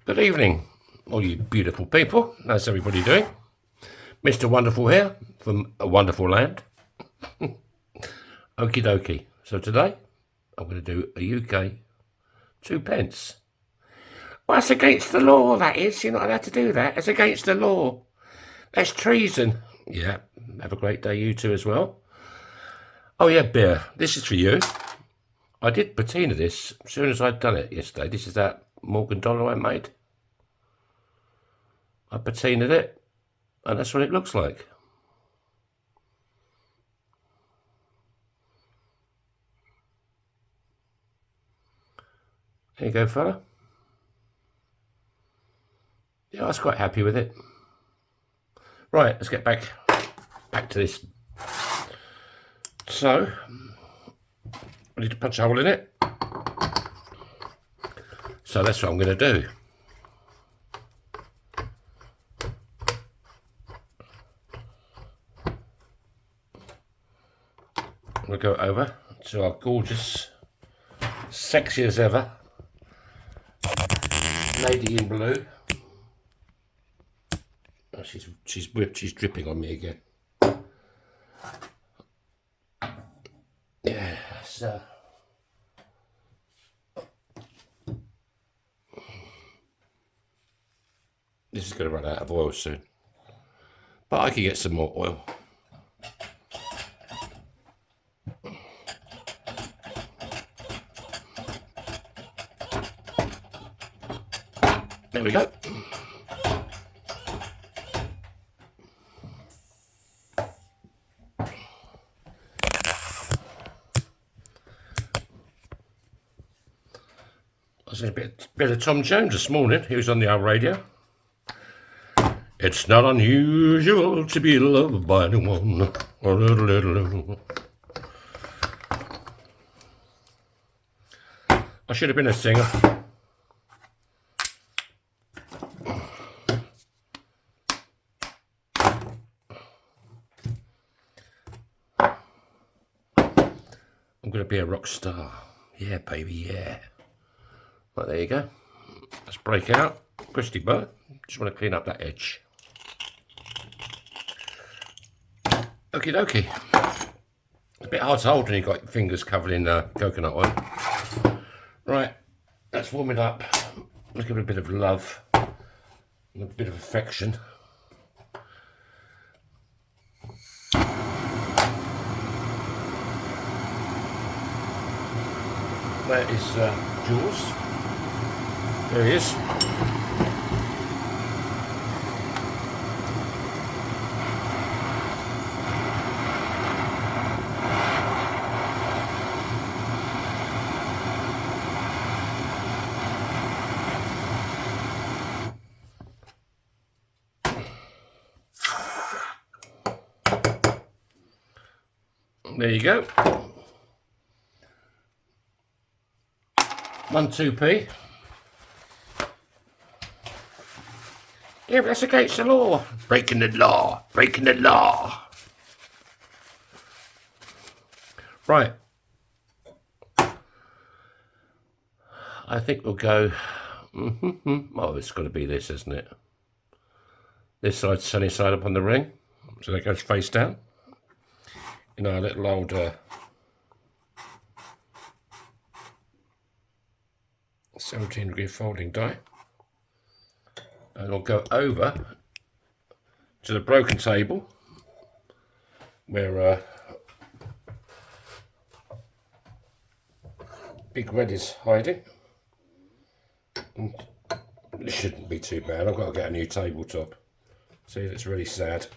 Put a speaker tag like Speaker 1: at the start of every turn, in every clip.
Speaker 1: Good evening, all you beautiful people. How's everybody doing? Mr. Wonderful here from a wonderful land. Okie dokie. So today I'm going to do a UK 2p. Well, that's against the law, that is. You're not allowed to do that. It's against the law. That's treason. Yeah, have a great day, you two, as well. Oh yeah, beer. This is for you. I did patina this as soon as I'd done it yesterday. This is that Morgan dollar I made. I patinaed it, and that's what it looks like. There you go, fella. Yeah, I was quite happy with it. Right, let's get back to this. So, I need to punch a hole in it. So that's what I'm going to do. We'll go over to our gorgeous, sexy as ever, lady in blue. Oh, she's whipped. She's dripping on me again. Yeah, so this is going to run out of oil soon, but I can get some more oil. There we go. I was a bit of Tom Jones this morning. He was on the old radio. It's not unusual to be loved by anyone. I should have been a singer. I'm going to be a rock star. Yeah, baby, yeah. Right, there you go. Let's break out. Christy Bud. Just want to clean up that edge. Okie dokie. It's a bit hard to hold when you've got your fingers covered in coconut oil. Right, let's warm it up. Let's give it a bit of love and a bit of affection. There is Jules. There he is. There you go. 1-2p. Yeah, but that's against the law. Breaking the law. Breaking the law. Right. I think we'll go... Oh, it's got to be this, isn't it? This side's sunny side up on the ring. So that goes face down. In our little old... 17-degree folding die, and I'll go over to the broken table where Big Red is hiding. And it shouldn't be too bad. I've got to get a new tabletop. See, that's really sad.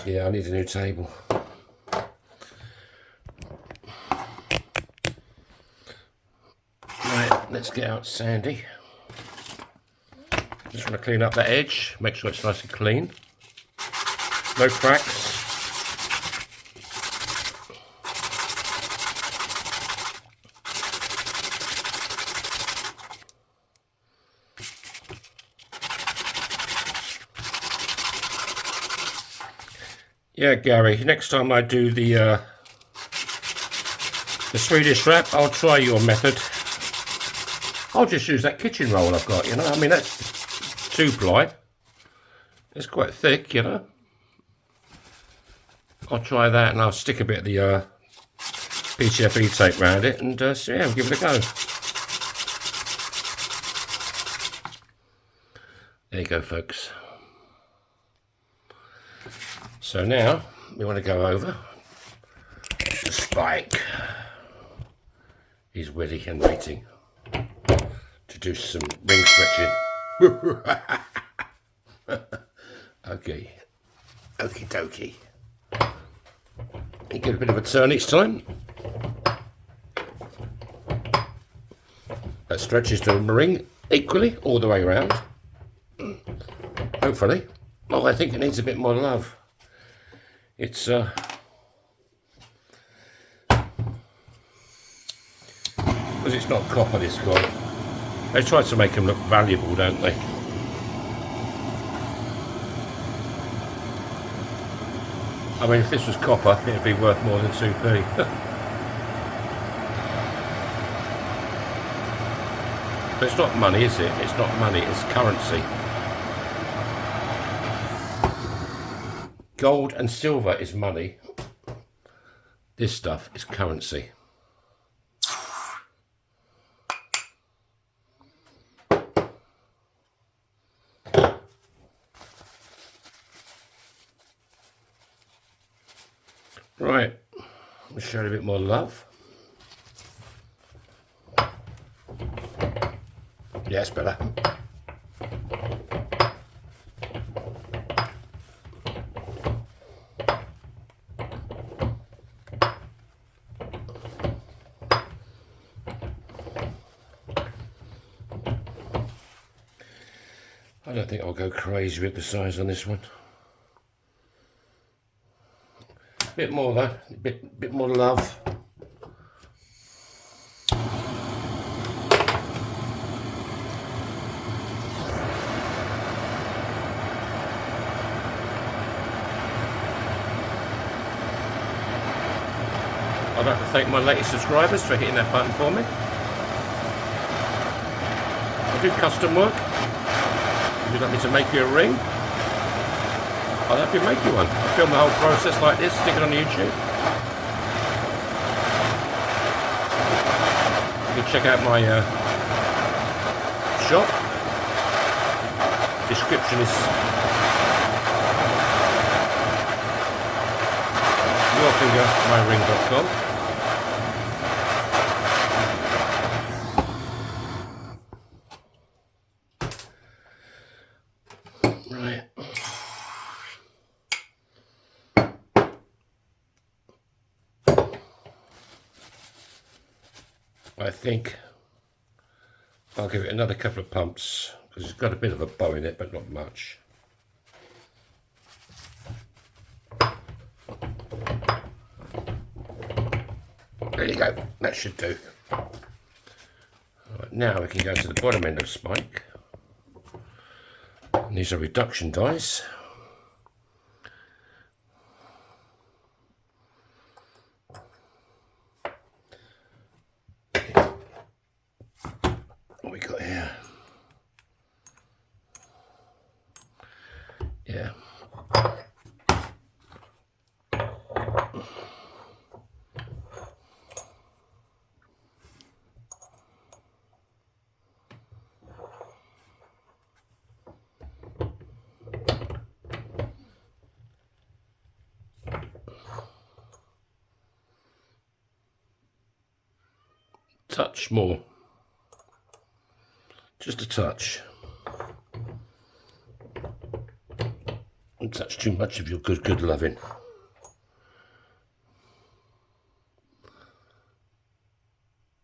Speaker 1: Yeah, I need a new table. Let's get out Sandy. Just want to clean up that edge, make sure it's nice and clean. No cracks. Yeah, Gary, next time I do the the Swedish wrap, I'll try your method. I'll just use that kitchen roll I've got, you know. I mean, that's 2-ply. It's quite thick, you know. I'll try that, and I'll stick a bit of the PTFE tape around it, and so yeah, we'll give it a go. There you go, folks. So now we want to go over the Spike. He's ready and waiting to do some ring stretching. Okay, okie dokie. You get a bit of a turn each time. That stretches the ring equally all the way around. Hopefully. Oh, I think it needs a bit more love. It's because it's not copper, this guy. They try to make them look valuable, don't they? I mean, if this was copper, it'd be worth more than 2p. But it's not money, is it? It's not money, it's currency. Gold and silver is money. This stuff is currency. Right, we'll show it a bit more love. Yeah, it's better. I don't think I'll go crazy with the size on this one. Bit more though, bit more love. I'd like to thank my latest subscribers for hitting that button for me. I do custom work. Would you like me to make you a ring? I'll help you make you one. I'll film the whole process like this, stick it on YouTube. You can check out my shop. Description is yourfingermyring.com. Right. I think I'll give it another couple of pumps because it's got a bit of a bow in it, but not much. There you go, that should do. Right, now we can go to the bottom end of Spike. And these are reduction dies. What we got here? Yeah. Touch more. Just a touch. Don't touch too much of your good loving.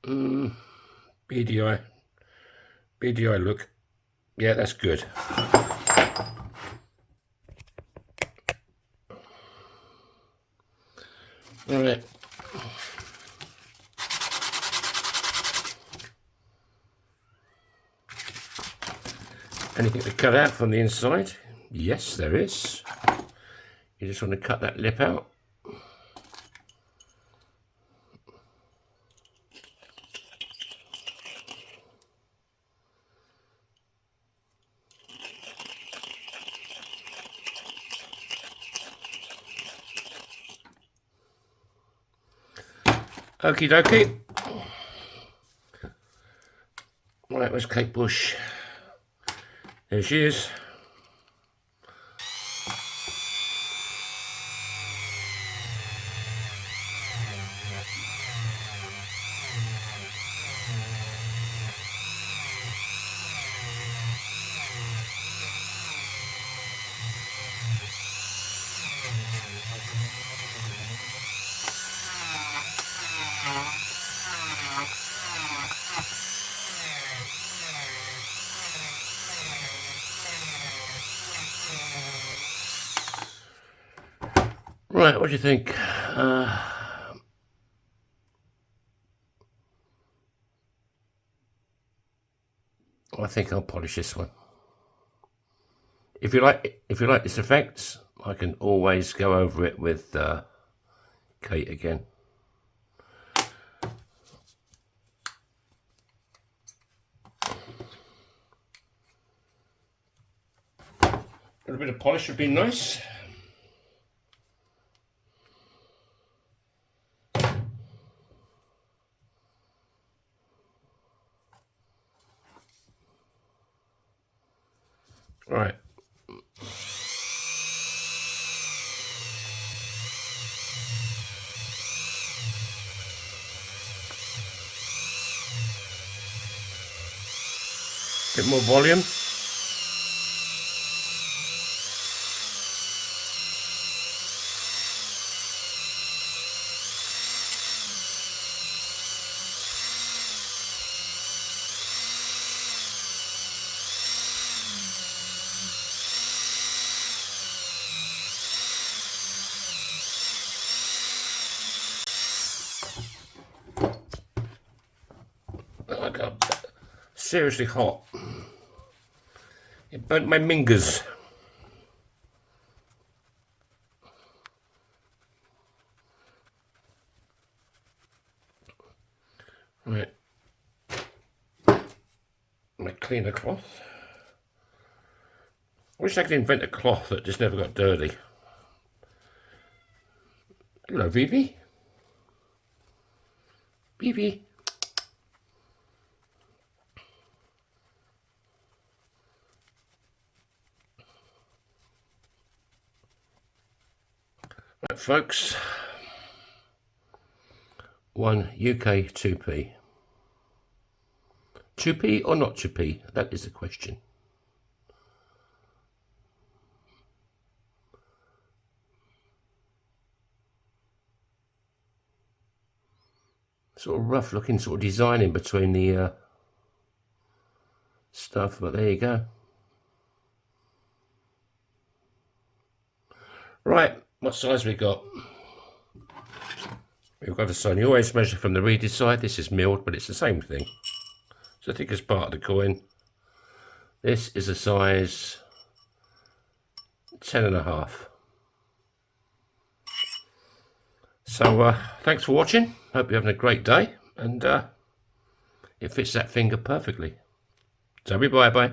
Speaker 1: BDI look. Yeah, that's good. All right. Anything to cut out from the inside? Yes, there is. You just want to cut that lip out. Okie dokie. Right, where's Kate Bush? There she is. Right, what do you think? I think I'll polish this one. If you like this effect, I can always go over it with Kate again. A little bit of polish would be nice. Right. Bit more volume. I got seriously hot. It burnt my fingers. Right. My cleaner cloth. I wish I could invent a cloth that just never got dirty. Hello, Vivi. Vivi. Right, folks. 1 UK 2p. 2p or not 2p? That is the question. Sort of rough looking sort of design in between the stuff, but there you go. Right, what size we got? We've got a sign. You always measure from the reeded side. This is milled, but it's the same thing. It's the thickest part of the coin. This is a size 10.5. So thanks for watching. Hope you're having a great day, and it fits that finger perfectly. So bye bye.